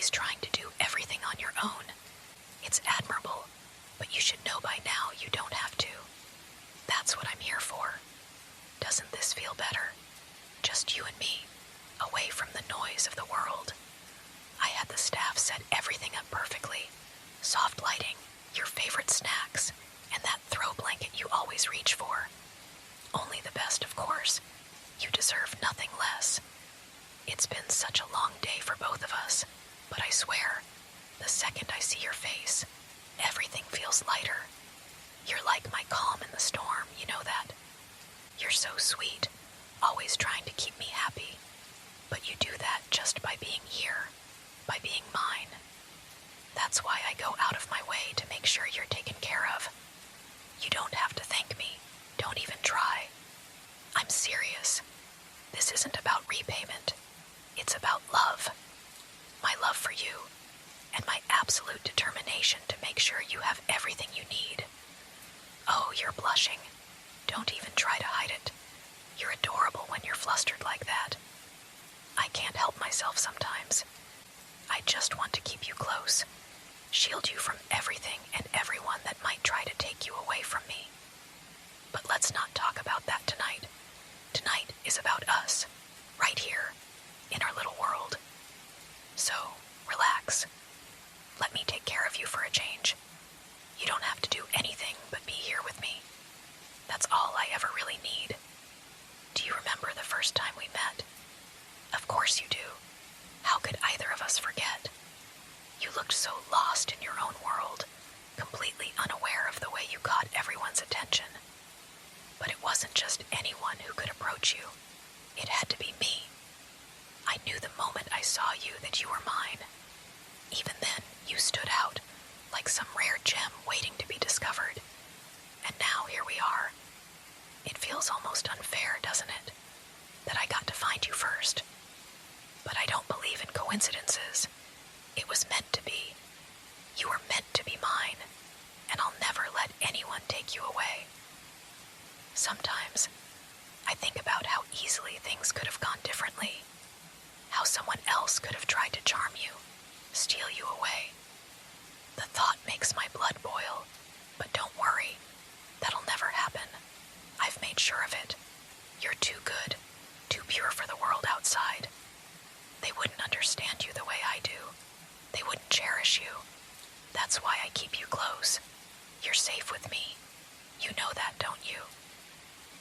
always trying to do everything on your own. It's admirable, but you should know by now you don't have to. That's what I'm here for. Doesn't this feel better? Just you and me, away from the noise of the world. I had the staff set everything up perfectly. Soft lighting, your favorite snacks, and that throw blanket you always reach for. Only the best, of course. You deserve nothing less. It's been such a long day for both of us, but I swear, the second I see your face, everything feels lighter. You're like my calm in the storm, you know that? You're so sweet, always trying to keep me happy. But you do that just by being here, by being mine. That's why I go out of my way to make sure you're taken care of. You don't have to thank me. Don't even try. I'm serious. This isn't about repayment. It's about love. My love for you, and my absolute determination to make sure you have everything you need. Oh, you're blushing. Don't even try to hide it. You're adorable when you're flustered like that. I can't help myself sometimes. I just want to keep you close, shield you from everything and everyone that might try to take you away from me. But let's not talk about that tonight. Tonight is about us, right here, in our little world. So, relax. Let me take care of you for a change. You don't have to do anything but be here with me. That's all I ever really need. Do you remember the first time we met? Of course you do. How could either of us forget? You looked so lost in your own world, completely unaware of the way you caught everyone's attention. But it wasn't just anyone who could approach you. It had to be me. I knew the moment I saw you that you were mine. Even then, you stood out, like some rare gem waiting to be discovered. And now here we are. It feels almost unfair, doesn't it? That I got to find you first. But I don't believe in coincidences. It was meant to be. You were meant to be mine, and I'll never let anyone take you away. Sometimes, I think about how easily things could have gone differently. How someone else could have tried to charm you, steal you away. The thought makes my blood boil, but don't worry. That'll never happen. I've made sure of it. You're too good, too pure for the world outside. They wouldn't understand you the way I do. They wouldn't cherish you. That's why I keep you close. You're safe with me. You know that, don't you?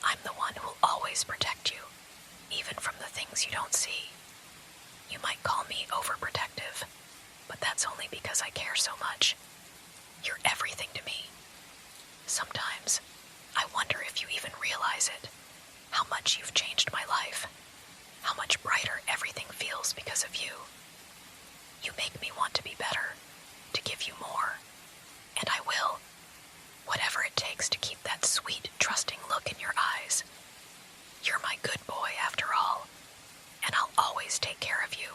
I'm the one who'll always protect you, even from the things you don't see. You might call me overprotective, but that's only because I care so much. You're everything to me. Sometimes, I wonder if you even realize it, how much you've changed my life, how much brighter everything feels because of you. You make me want to be better, to give you more, and I will. Whatever it takes to keep that sweet, trusting look in your eyes. You're my good boy after all, and I'll always take care of you.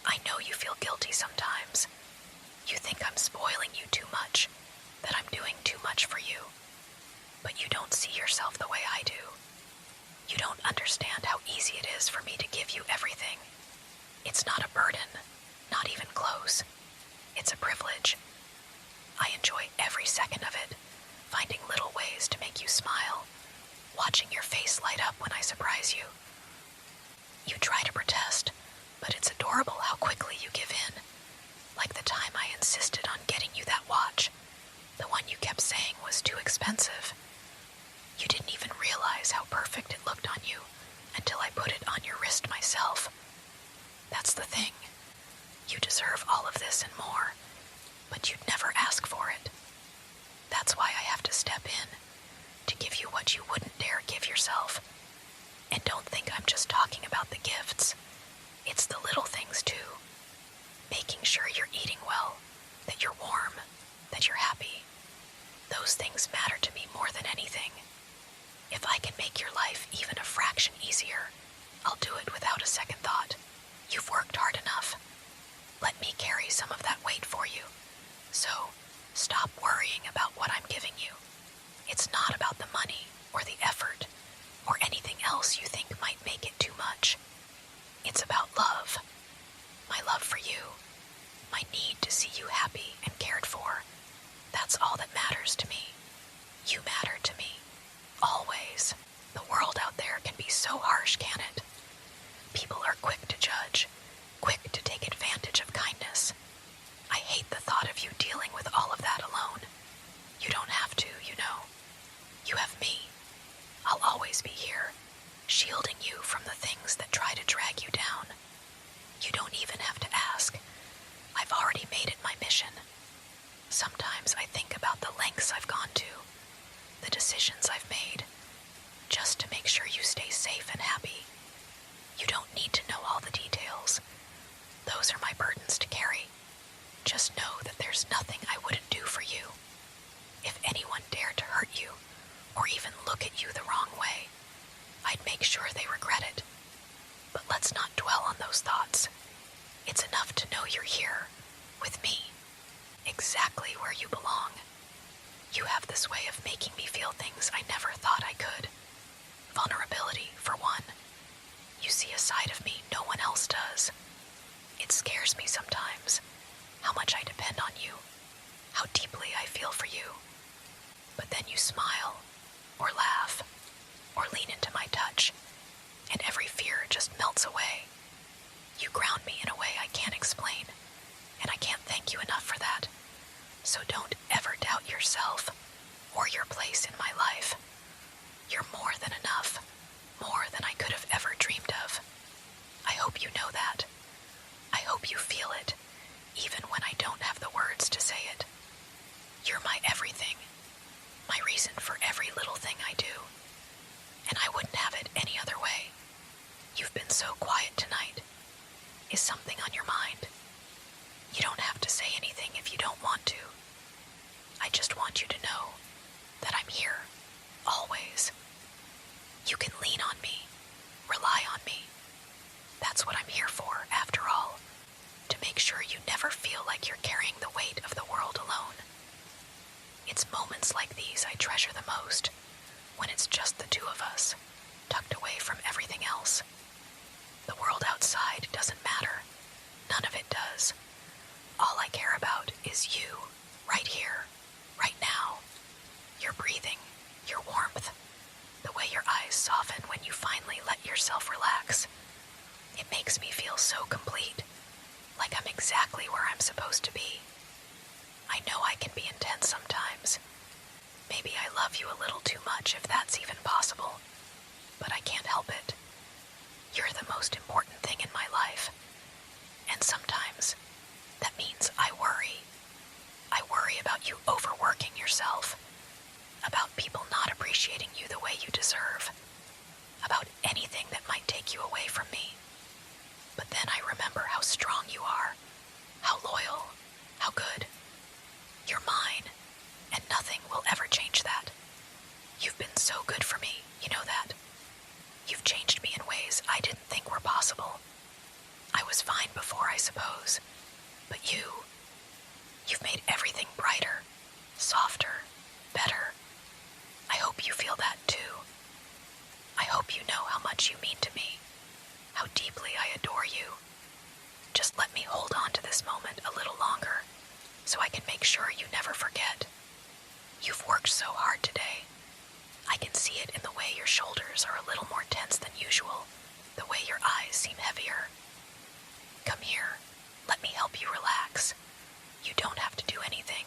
I know you feel guilty sometimes. You think I'm spoiling you too much, that I'm doing too much for you. But you don't see yourself the way I do. You don't understand how easy it is for me to give you everything. It's not a burden, not even close. It's a privilege. I enjoy every second of it, finding little ways to make you smile, watching your face light up when I surprise you. You try to protest, but it's adorable how quickly you give in. Like the time I insisted on getting you that watch, the one you kept saying was too expensive. You didn't even realize how perfect it looked on you until I put it on your wrist myself. That's the thing. You deserve all of this and more, but you'd never ask for it. That's why I have to step in, to give you what you wouldn't dare give yourself. And don't think I'm just talking about the gifts. It's the little things too. Making sure you're eating well, that you're warm, that you're happy. Those things matter to me more than anything. If I can make your life even a fraction easier, I'll do it without a second thought. You've worked hard enough. Let me carry some of that weight for you. So, stop worrying about what I'm giving you. It's not about the money or the effort or anything else you think might make it too much. It's about love. My love for you, My need to see you happy and cared for. That's all that matters to me. You matter to me. Always. The world out there can be so harsh, can it? People are quick to judge, quick to take advantage of kindness. I hate the thought of you dealing with all of that alone. You don't have to, you know. You have me. I'll always be here, shielding you from the things that try to drag you down. You don't even have to ask. I've already made it my mission. Sometimes I think about the lengths I've gone to, the decisions I've made, just to make sure you stay safe and happy. You don't need to know all the details. Those are my burdens to carry. Just know that there's nothing I wouldn't do for you. If anyone dared to hurt you, or even look at you the wrong way, I'd make sure they regret it. But let's not dwell on those thoughts. It's enough to know you're here, with me, exactly where you belong. You have this way of making me feel things I never thought I could. Vulnerability, for one. You see a side of me no one else does. It scares me sometimes, how much I depend on you, how deeply I feel for you. But then you smile, or laugh, or lean into my touch, and every fear just melts away. You ground me in a way I can't explain, and I can't thank you enough for that. So don't ever doubt yourself, or your place in my life. You're more than enough, more than I could have ever dreamed of. I hope you know that. I hope you feel it, even when I don't have the words to say it. You're my everything, my reason for every little thing I do, and I wouldn't have it any other way. You've been so quiet tonight. Is something on your mind? You don't have to say anything if you don't want to. I just want you to know that I'm here, always. You can lean on me, rely on me. That's what I'm here for, after all, to make sure you never feel like you're carrying the weight of the world alone. It's moments like these I treasure the most, when it's just the two of us, tucked away from everything else. The world outside doesn't matter. None of it does. All I care about is you, right here, right now. Your breathing, your warmth, the way your eyes soften when you finally let yourself relax. It makes me feel so complete, like I'm exactly where I'm supposed to be. I know I can be intense sometimes. Maybe I love you a little too much, if that's even possible, but I can't help it. You're the most important thing in my life, and sometimes that means I worry. I worry about you overworking yourself, about people not appreciating you the way you deserve, about anything that might take you away from me. But then I remember how strong you are, how loyal, how good. You're mine, and nothing will ever change that. You've been so good for me, you know that. You've changed me in ways I didn't think were possible. I was fine before, I suppose, but you've made everything brighter, softer, better. I hope you feel that too. I hope you know how much you mean to me, how deeply I adore you. Just let me hold on to this moment a little longer, so I can make sure you never forget. You've worked so hard today. I can see it in the way your shoulders are a little more tense than usual, the way your eyes seem heavier. Come here, let me help you relax. You don't have to do anything.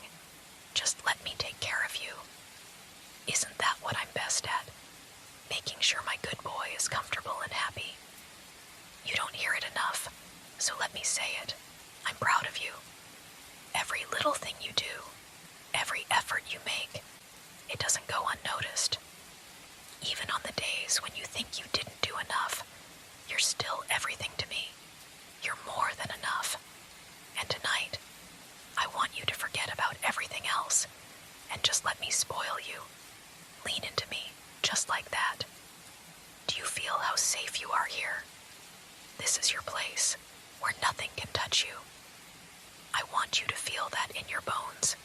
Just let me take care of you. Isn't that what I'm best at? Making sure my good boy is comfortable and happy. You don't hear it enough, so let me say it. I'm proud of you. Every little thing you do, every effort you make, it doesn't go unnoticed. Even on the days when you think you didn't do enough, you're still everything to me. You're more than enough. And tonight, I want you to forget about everything else and just let me spoil you. Lean into me, just like that. Do you feel how safe you are here? This is your place, where nothing can touch you. I want you to feel that in your bones,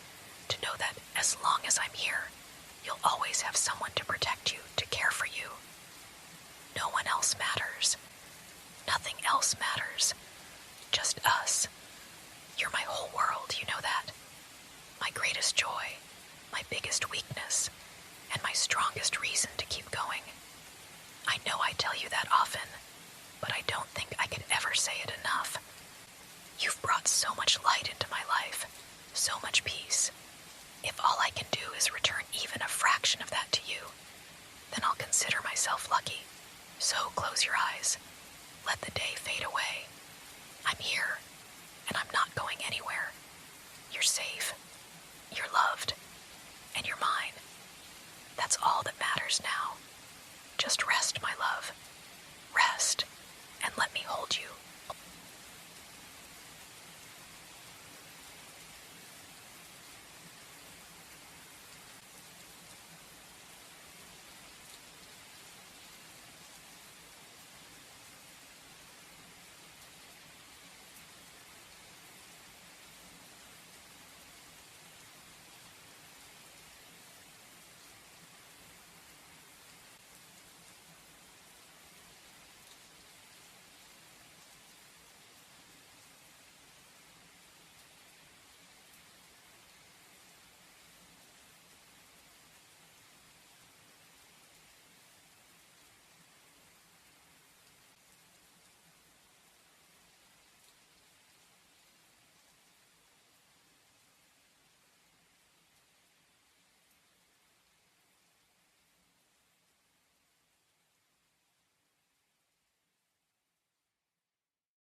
to know that as long as I'm here, you'll always have someone to protect you, to care for you. No one else matters. Nothing else matters. Just us. You're my greatest joy, my biggest weakness, and my strongest reason to keep going. I know I tell you that often, but I don't think I could ever say it enough. You've brought so much light into my life, so much peace. If all I can do is return even a fraction of that to you, then I'll consider myself lucky. So close your eyes. Let the day fade away. I'm here,